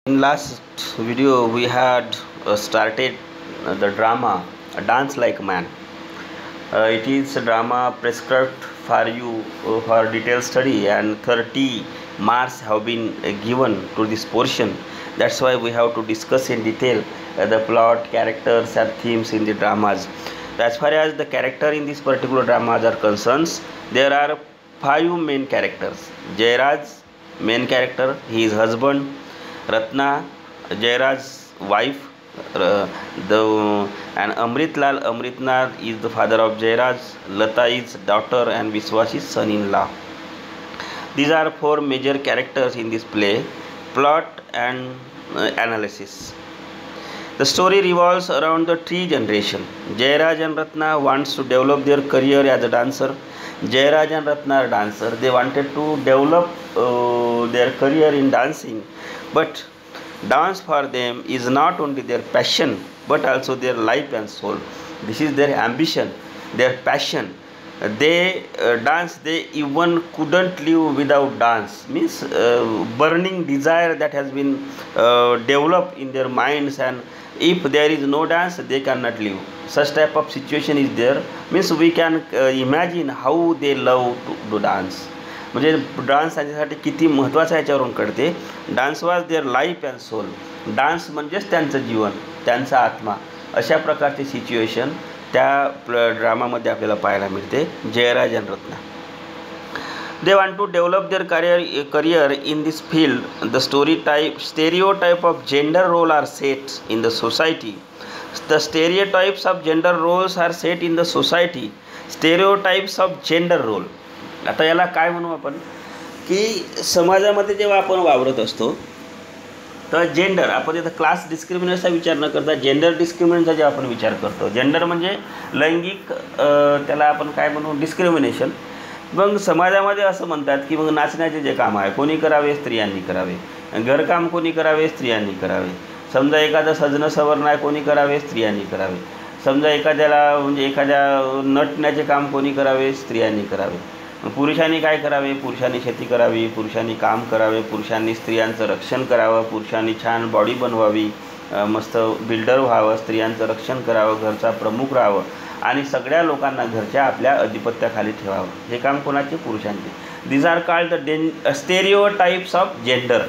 In last video, we had started the drama Dance Like Man. It is a drama prescribed for you for detailed study, and 30 marks have been given to this portion. That's why we have to discuss in detail the plot, characters, and themes in the dramas. As far as the character in this particular dramas are concerned, there are five main characters. Jairaj, main character, his husband, Ratna, Jairaj's wife, the and Amritlal is the father of Jairaj, Lata is daughter, and Viswas is son-in-law. These are four major characters in this play. Plot and analysis. The story revolves around the three generation. Jairaj and Ratna wants to develop their career as a dancer. Jairaj and Ratna are dancer. They wanted to develop their career in dancing, but dance for them is not only their passion but also their life and soul. This is their ambition, their passion. They dance. They even couldn't live without dance. Means burning desire that has been developed in their minds, and if there is no dance, they cannot live. Such type of situation is there. Means we can imagine how they love to dance. म्हणजे dance त्यांच्यासाठी किती महत्त्वाचा याच्यावरून कळते. Dance was their life and soul. Dance म्हणजेच त्यांचं जीवन, त्यांचा आत्मा. अशा प्रकारची सिच्युएशन त्या ड्रामामध्ये आपल्याला पाहायला मिळते. Jayraj and Ratna, they want to develop their career in this field. The stereotype of gender role are set in the society. The stereotypes of gender roles are set in the society. Stereotypes of gender role. आता याला काय म्हणू आपण, की समाजामध्ये जेव्हा आपण वावरत असतो तर जेंडर, आपण इथं क्लास डिस्क्रिमिनेशनचा विचार न करता जेंडर डिस्क्रिमिनेशनचा जेव्हा आपण विचार करतो, जेंडर म्हणजे लैंगिक, त्याला आपण काय म्हणू, डिस्क्रिमिनेशन. मग समाजामध्ये असं म्हणतात की मग नाचण्याचे जे काम आहे कोणी करावे, स्त्रियांनी करावे. घरकाम कोणी करावे, स्त्रियांनी करावे. समजा एखादं सजणं सवरणं आहे कोणी करावे, स्त्रियांनी करावे. समजा एखाद्याला म्हणजे एखाद्या नटण्याचे काम कोणी करावे, स्त्रियांनी करावे. पुरुषांनी काय करावे, पुरुषांनी शेती करावी, पुरुषांनी काम करावे, पुरुषांनी स्त्रियांचं रक्षण करावं, पुरुषांनी छान बॉडी बनवावी, मस्त बिल्डर व्हावं, स्त्रियांचं रक्षण करावं, घरचा प्रमुख राहावं आणि सगळ्या लोकांना घरच्या आपल्या अधिपत्याखाली ठेवावं. हे काम कोणाचे, पुरुषांचे. These are called the stereotypes of gender.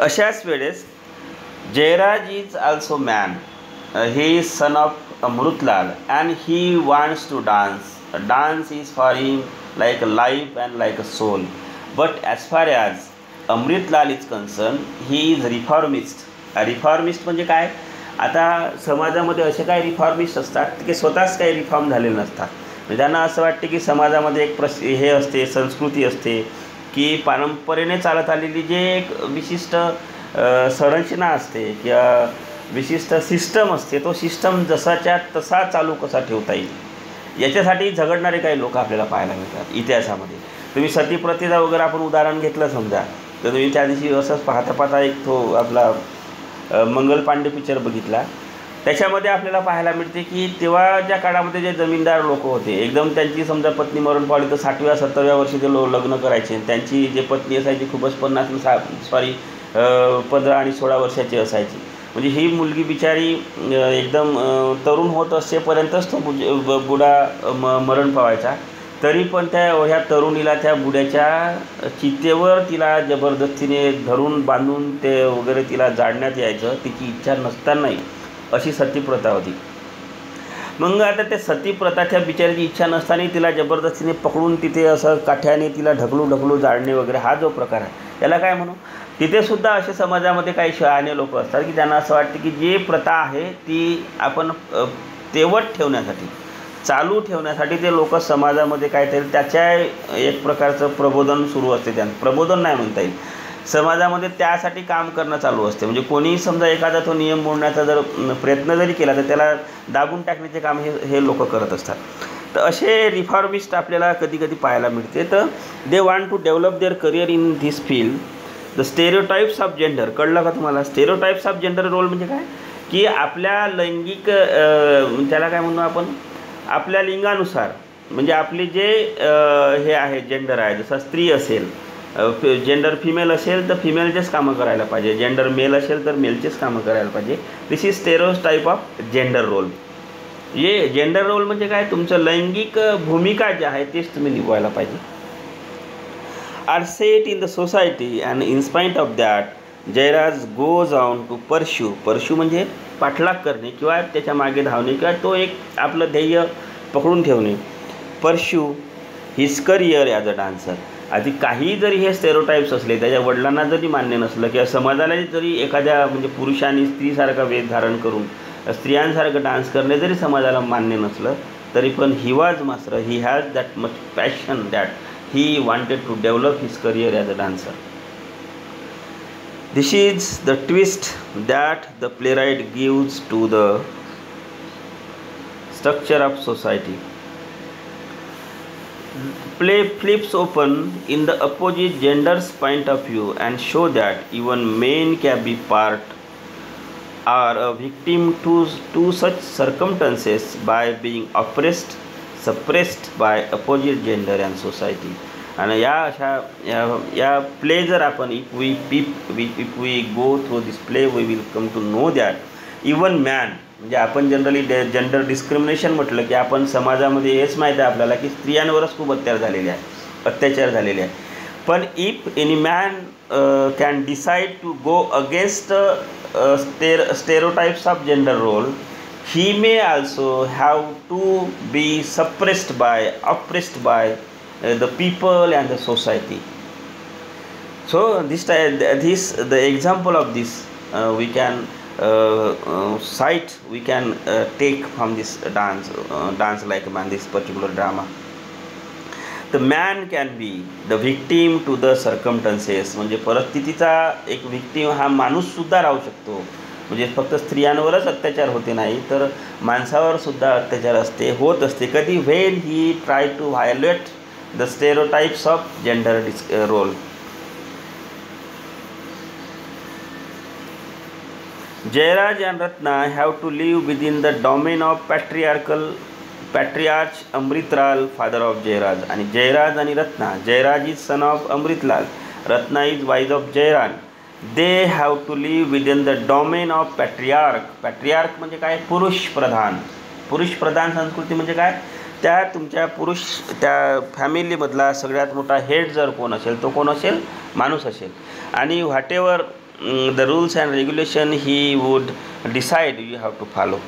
अशाच वेळेस Jayraj is also man. He is son of Amritlal and he wants to dance. Dance is for him like a life and like a soul. But as far as Amritlal is concerned, he is reformist. Reformist म्हणजे काय, आता समाजामध्ये असे काही reformist असतात की स्वतःच काही रिफॉर्म झालेले नसतात. त्यांना असं वाटते की समाजामध्ये एक हे असते, संस्कृती असते की परंपरेने चालत आलेली जे एक विशिष्ट संरचना असते किंवा विशिष्ट सिस्टम असते, तो सिस्टम जसाच्या तसा चालू कसा ठेवता येईल याच्यासाठी झगडणारे काही लोक आपल्याला पाहायला मिळतात इतिहासामध्ये. तुम्ही सतीप्रथेचा वगैरे आपण उदाहरण घेतलं समजा, तर तुम्ही त्या दिवशी असंच पाहता एक तो आपला मंगल पांडे पिक्चर बघितला. त्याच्यामध्ये आपल्याला पाहायला मिळते की तेव्हा ज्या काळामध्ये जे जमीनदार लोक होते, एकदम त्यांची समजा पत्नी मरण पावली तर 60व्या 70व्या वर्षी ते लग्न करायचे. त्यांची जे पत्नी असायची खूपच 15 आणि 16 वर्षाची असायची. म्हणजे ही मुलगी बिचारी एकदम तरुण होत असेपर्यंतच तो बुडा मरण पावायचा. तरी पण ह्या तरुणीला त्या बुड्याच्या चितेवर तिला जबरदस्तीने धरून बांधून ते वगैरे तिला जाळण्यात यायचं, तिची इच्छा नसतानाही. अशी सतीप्रथा होती. मग आता ते सतीप्रथा त्या बिचारीची इच्छा नसताना तिला जबरदस्तीने पकडून तिथे असं काठ्याने तिला ढकलू जाळणे वगैरे, हा जो प्रकार आहे याला काय म्हणू. तिथेसुद्धा असे समाजामध्ये काही शहाणे लोक असतात की त्यांना असं वाटतं की जी प्रथा आहे ती आपण तेवत ठेवण्यासाठी, चालू ठेवण्यासाठी ते लोक समाजामध्ये काहीतरी त्याच्या एक प्रकारचं प्रबोधन सुरू असते. त्यांना प्रबोधन नाही म्हणता येईल, समाजामध्ये त्यासाठी काम करणं चालू असते. म्हणजे कोणी समजा एखादा तो नियम मोडण्याचा जर प्रयत्न जरी केला तर त्याला दाबून टाकण्याचे काम हे लोक करत असतात. तर असे रिफॉर्मिस्ट आपल्याला कधी कधी पाहायला मिळते. तर they want to develop their career in this field. The stereotypes of gender कळलं का तुम्हाला. स्टेरिओटाइप्स ऑफ जेंडर रोल म्हणजे काय, की आपल्या लैंगिक त्याला काय म्हणू आपण, आपल्या लिंगानुसार म्हणजे आपले जे हे आहे जेंडर आहे, जसं स्त्री असेल जेंडर फिमेल असेल तर फिमेलचेच कामं करायला पाहिजे, जेंडर मेल असेल तर मेलचेच कामं करायला पाहिजे. This is stereotype of gender role. ये जेंडर रोल म्हणजे काय, तुमचं लैंगिक भूमिका जे आहे तेच तुम्ही निभवायला पाहिजे. Are set in the society and in spite of that Jayraj goes on to pursue म्हणजे पाठलाग करणे किंवा त्याच्या मागे धावणे किंवा तो एक आपलं ध्येय पकडून ठेवणे. Pursue his career as a dancer. आधी काही जरी हे स्टेरियोटाइप्स असले, त्याच्या वडिलांना जरी मान्य नसलं किंवा समाजाला जरी एखाद्या म्हणजे पुरुषांनी स्त्रीसारखा वेश धारण करून स्त्रियांसारखं डान्स करणे जरी समाजाला मान्य नसलं, तरी पण he was master, he has that much passion that he wanted to develop his career as a dancer. This is the twist that the playwright gives to the structure of society. Play flips open in the opposite gender's point of view and show that even men can be part or a victim to such circumstances by being oppressed, suppressed by opposite gender and society. आणि या अशा या play जर आपण if we go through this play we will come to know that even man, म्हणजे आपण generally gender discrimination म्हटलं की आपण समाजामध्ये हेच माहीत आहे आपल्याला की स्त्रियांवरच खूप अत्याचार झालेले आहे. पण if any man can decide to go against stereotypes of gender role, he may also have to be suppressed by, oppressed by the people and the society. So the example of this we can cite, we can take from this dance like man, this particular drama. The man can be the victim to the circumstances. म्हणजे परिस्थितीचा एक victim हा माणूस सुद्धा राहू शकतो. म्हणजे फक्त स्त्रियांवरच अत्याचार होते नाही तर माणसावर सुद्धा अत्याचार होत असते कधी, when he try to violate the stereotypes of gender role. Jayaraj and Ratna have to live within the domain of patriarch Amritlal, father of Jayaraj. And Jayaraj and Ratna, Jayaraj is son of Amritlal, Ratna is wife of Jayaraj. They have to live within the domain of patriarch. Patriarch म्हणजे काय, पुरुष प्रधान संस्कृती म्हणजे काय, त्या तुमच्या त्या फॅमिलीमधला सगळ्यात मोठा हेड जर कोण असेल तो कोण असेल, माणूस असेल. आणि whatever the rules and regulation he would decide, you have to follow.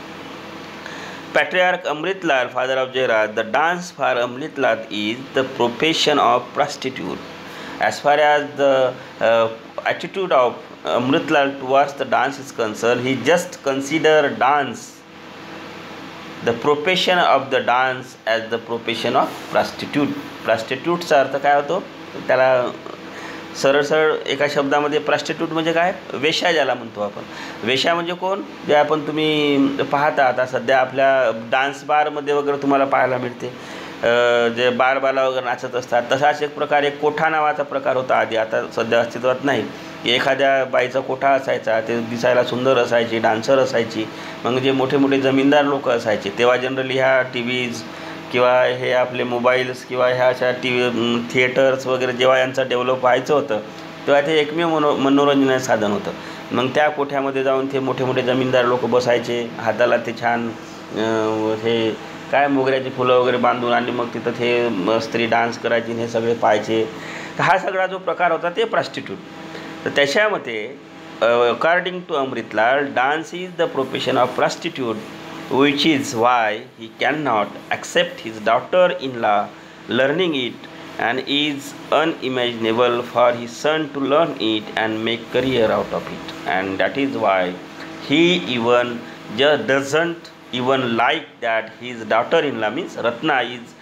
Patriarch Amritlal, father of Jayaraj, the dance for Amritlal is the profession of prostitute. As far as the attitude of Amritlal towards the dance is concerned, he just consider dance, the profession of the dance, as the profession of prostitute. Prostituteचा अर्थ काय होतो, त्याला सरळ एका शब्दामध्ये prostitute म्हणजे काय, वेश्या ज्याला म्हणतो आपण. वेश्या म्हणजे कोण, जे आपण तुम्ही पाहता आता सध्या आपल्या डान्स बारमध्ये वगैरे तुम्हाला पाहायला मिळते, जे बारबाला वगैरे नाचत असतात. तसाच एक प्रकार, एक कोठा नावाचा प्रकार होता आधी, आता सध्या अस्तित्वात नाही. की एखाद्या बाईचा कोठा असायचा, ते दिसायला सुंदर असायची, डान्सर असायची. मग जे मोठे मोठे जमीनदार लोक असायचे तेव्हा जनरली ह्या टी व्हीज किंवा हे आपले मोबाईल्स किंवा ह्या अशा थिएटर्स वगैरे जेव्हा यांचा डेव्हलप व्हायचं होतं तेव्हा ते एकमेव मनोरंजनाचं साधन होतं. मग त्या कोठ्यामध्ये जाऊन ते मोठे मोठे जमीनदार लोक बसायचे, हाताला ते छान हे काय मोगऱ्याची फुलं वगैरे बांधून, आणि मग तिथं ते स्त्री डान्स करायची, हे सगळे पाहायचे. तर हा सगळा जो प्रकार होता ते प्रॉस्टिट्यूट. तर त्याच्यामध्ये according to Amritlal, dance is the profession of prostitute, which is why he cannot accept his daughter-in-law learning it, and is unimaginable for his son to learn it and make career out of it. And that is why he even just doesn't even like that his daughter-in-law, means Ratna, is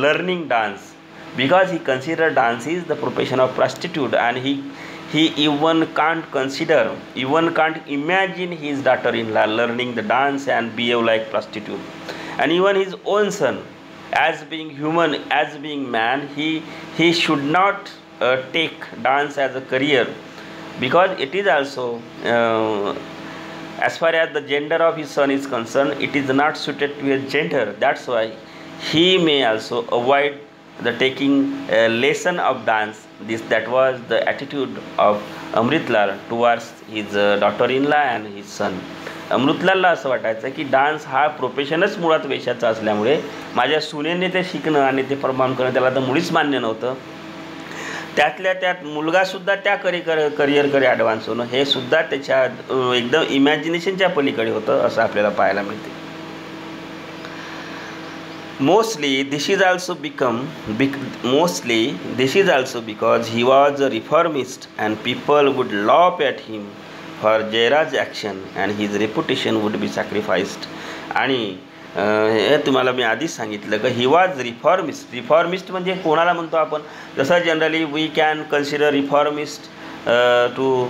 learning dance, because he consider dance is the profession of prostitute, and he even can't consider, even can't imagine his daughter-in-law learning the dance and behave like prostitute. And even his own son, as being human, as being man, he should not take dance as a career, because it is also as far as the gender of his son is concerned, it is not suited to his gender. That's why he may also avoid the taking a lesson of dance. That was the attitude of Amritlal towards his daughter-in-law and his son. अमृतलालला असं वाटायचं की dance हा प्रोफेशनच मुळात वेशाचा असल्यामुळे माझ्या सुनेने ते शिकणं आणि ते परफॉर्म करणं त्याला तर मुळीच मान्य नव्हतं. त्यातल्या त्यात मुलगासुद्धा त्या करिअरकडे ॲडव्हान्स होणं हे सुद्धा त्याच्या एकदम इमॅजिनेशनच्या पलीकडे होतं असं आपल्याला पाहायला मिळते. Mostly this is also because he was a reformist and people would laugh at him for Jayaraj's action and his reputation would be sacrificed. आणि हे तुम्हाला मी आधीच सांगितलं की ही वॉज रिफॉर्मिस्ट म्हणजे कोणाला म्हणतो आपण, जसं generally we can consider reformist to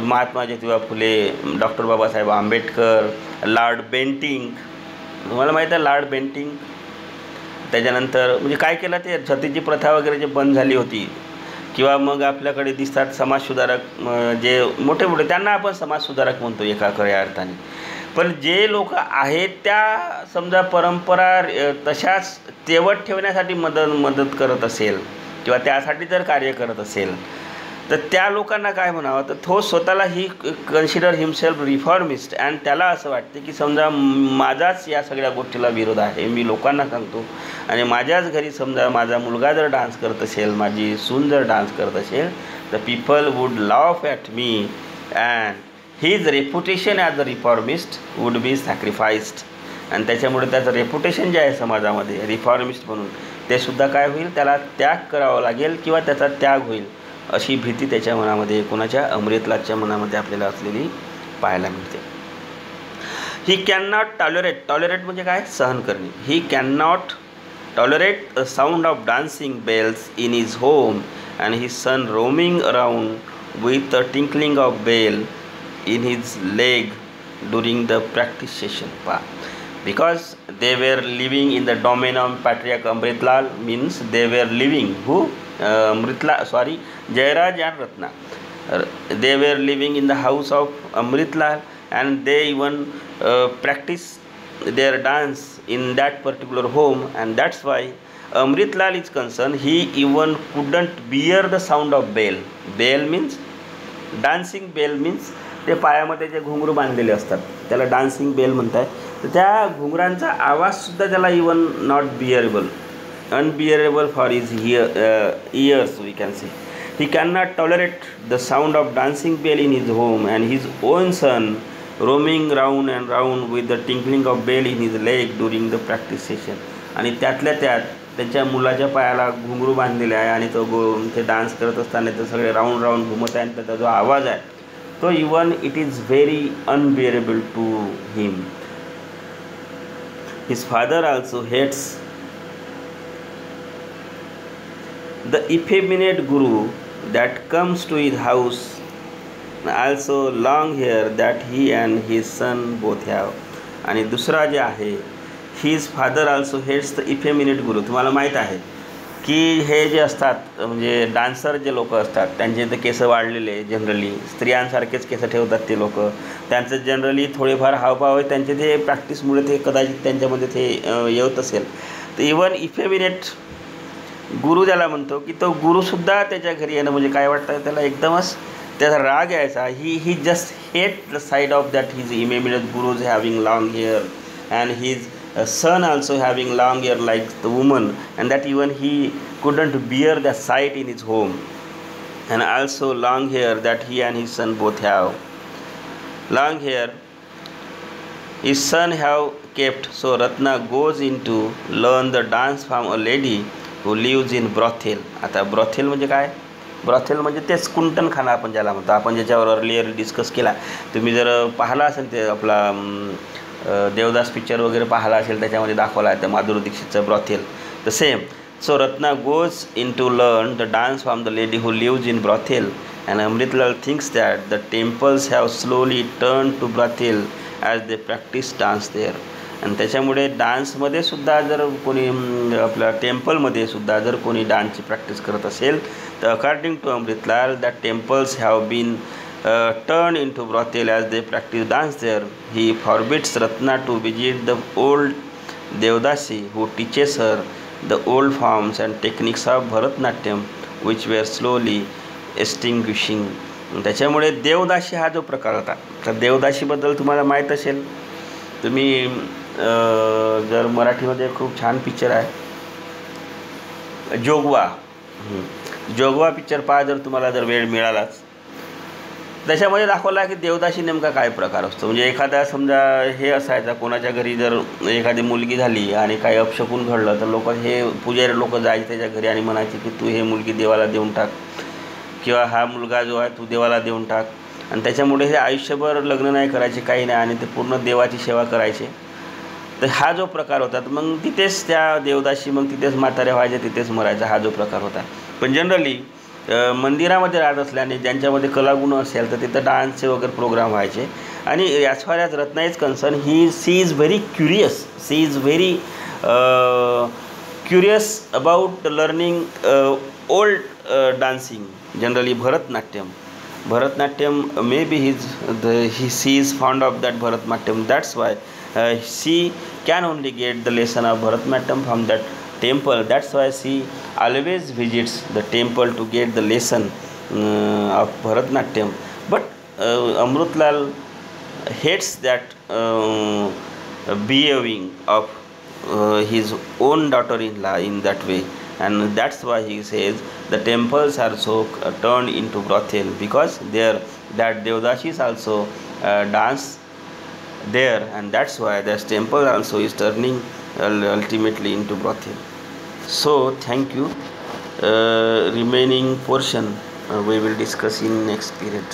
Mahatma Jyotiba Phule, doctor Babasaheb Ambedkar, lord Bentinck. तुम्हाला माहीत आहे लॉर्ड बेंटिंक. त्याच्यानंतर म्हणजे काय केलं ते सतीची प्रथा वगैरे जे बंद झाली होती, किंवा मग आपल्याकडे दिसतात समाजसुधारक जे मोठे मोठे, त्यांना आपण समाजसुधारक म्हणतो एका खऱ्या अर्थाने. पण जे लोक आहेत त्या समजा परंपरा तशाच तेवत ठेवण्यासाठी मदत करत असेल किंवा त्यासाठी जर कार्य करत असेल तर त्या लोकांना काय म्हणावं, तर तो स्वतःला ही कन्सिडर हिमसेल्फ रिफॉर्मिस्ट. अँड त्याला असं वाटते की समजा माझाच या सगळ्या गोष्टीला विरोध आहे, मी लोकांना सांगतो आणि माझ्याच घरी समजा माझा मुलगा जर डान्स करत असेल, माझी सून जर डान्स करत असेल तर people would laugh at me and his reputation as a reformist would be sacrificed. आणि त्याच्यामुळे त्याचं रेप्युटेशन जे आहे समाजामध्ये रिफॉर्मिस्ट म्हणून ते सुद्धा काय होईल, त्याला त्याग करावा लागेल किंवा त्याचा त्याग होईल अशी भीती त्याच्या मनामध्ये, कोणाच्या अमृतलालच्या मनामध्ये आपल्याला असलेली पाहायला मिळते. ही कॅन नॉट टॉलरेट म्हणजे काय, सहन करणे. He can not tolerate a sound of dancing bells in his home and his son roaming around with a tinkling of bell in his leg during the practice session. Because they were living in the domain of Patriarch Amritlal, means they were living Jayaraj and Ratna. They were living in the house of Amritlal and they even practice their dance in that particular home, and that's why Amritlal is concerned, he even couldn't bear the sound of bell. Bell means dancing, bell means ते पायामध्ये जे घुंगरू बांधलेले असतात त्याला dancing bell म्हणतात. तर त्या घुंगरांचा आवाजसुद्धा त्याला even not unbearable for his ears we can say. He can not tolerate the sound of dancing bell in his home and his own son roaming round and round with the tinkling of bell in his leg during the practice session. आणि त्यातल्या त्यात त्यांच्या मुलाच्या पायाला घुंगरू बांधलेले आहे आणि तो ते डान्स करत असताना ते सगळे राऊंड राऊंड घुमत आहे आणि त्याचा जो आवाज आहे तो even it is very unbearable to him. His father also hates the effeminate guru that comes to his house also long hair that he and his son both have. आणि दुसरा जे आहे his father also hates the effeminate guru. तुम्हाला माहीत आहे की हे जे असतात म्हणजे डान्सर जे लोक असतात त्यांचे ते केस वाढलेले, जनरली स्त्रियांसारखेच केस ठेवतात ते लोक, त्यांचं जनरली थोडेफार हावभाव आहे त्यांचे, ते प्रॅक्टिसमुळे ते कदाचित त्यांच्यामध्ये ते येत असेल. तर इवन इफेमिनेट गुरु ज्याला म्हणतो की तो गुरुसुद्धा त्याच्या घरी येणं म्हणजे काय वाटतं त्याला एकदमच त्याचा राग यायचा. He just hate the side of that his effeminate gurus having long hair and his son also having long hair like the woman, and that even he couldn't bear the sight in his home, and also long hair that he and his son both have. Long hair his son have kept, so Ratna goes in to learn the dance from a lady who lives in brothel. आता brothel म्हणजे काय, brothel म्हणजे तेच कुंटणखाना आपण ज्याला म्हणतो, आपण ज्याच्यावर अर्लियर डिस्कस केला. तुम्ही जर पाहिला असेल ते आपला देवदास पिक्चर वगैरे पाहिला असेल त्याच्यामध्ये दाखवला आहे तर माधुरी दीक्षितचं brothel the same. So Ratna goes in to learn the dance from the lady who lives in brothel and Amritlal thinks that the temples have slowly turn to brothel as they practice dance there. आणि त्याच्यामुळे डान्समध्ये सुद्धा जर कोणी आपल्या टेम्पलमध्ये सुद्धा जर कोणी डान्सची प्रॅक्टिस करत असेल तर according to Amritlal that temples have been turned into brothel as they practice dance there. He forbids Ratna to visit the old Devdasi who teaches her the old forms and techniques of Bharatnatyam which were slowly extinguishing. त्याच्यामुळे देवदासी हा जो प्रकार होता, तर देवदासीबद्दल तुम्हाला माहीत असेल. तुम्ही जर मराठीमध्ये खूप छान पिक्चर आहे जोगवा, जोगवा पिक्चर पहा जर तुम्हाला जर वेळ मिळालाच. त्याच्यामध्ये दाखवला की देवदासी नेमका काय प्रकार असतो. म्हणजे एखादा समजा हे असायचा, कोणाच्या घरी जर एखादी मुलगी झाली आणि काही अपशकून घडलं तर लोक हे पुजारी लोक जायचे त्याच्या घरी आणि म्हणायचे की तू हे मुलगी देवाला देऊन टाक, किंवा हा मुलगा जो आहे तू देवाला देऊन टाक. आणि त्याच्यामुळे हे आयुष्यभर लग्न नाही करायचे, काही नाही, आणि ते पूर्ण देवाची सेवा करायचे. तर हा जो प्रकार होता, तर मग तिथेच त्या देवदासी मग तिथेच म्हाताऱ्या व्हायच्या, तिथेच मरायचा, हा जो प्रकार होता. पण जनरली मंदिरामध्ये राहत असल्याने ज्यांच्यामध्ये कलागुण असेल तर तिथं डान्सचे वगैरे प्रोग्राम व्हायचे. आणि as far as Ratna is concern, she is very curious, she is very curious about learning old dancing, generally Bharatnatyam. Maybe she is fond of that Bharatnatyam. That's why she can only get the lesson of Bharatnatyam from that temple. That's why she always visits the temple to get the lesson of Bharatnatyam. But Amrutlal hates that behaving of his own daughter-in-law in that way, and that's why he says the temples are so turned into brothel, because there that Devdashis also dance there, and that's why this temple also is turning ultimately into brothel. So thank you. Remaining portion we will discuss in next period.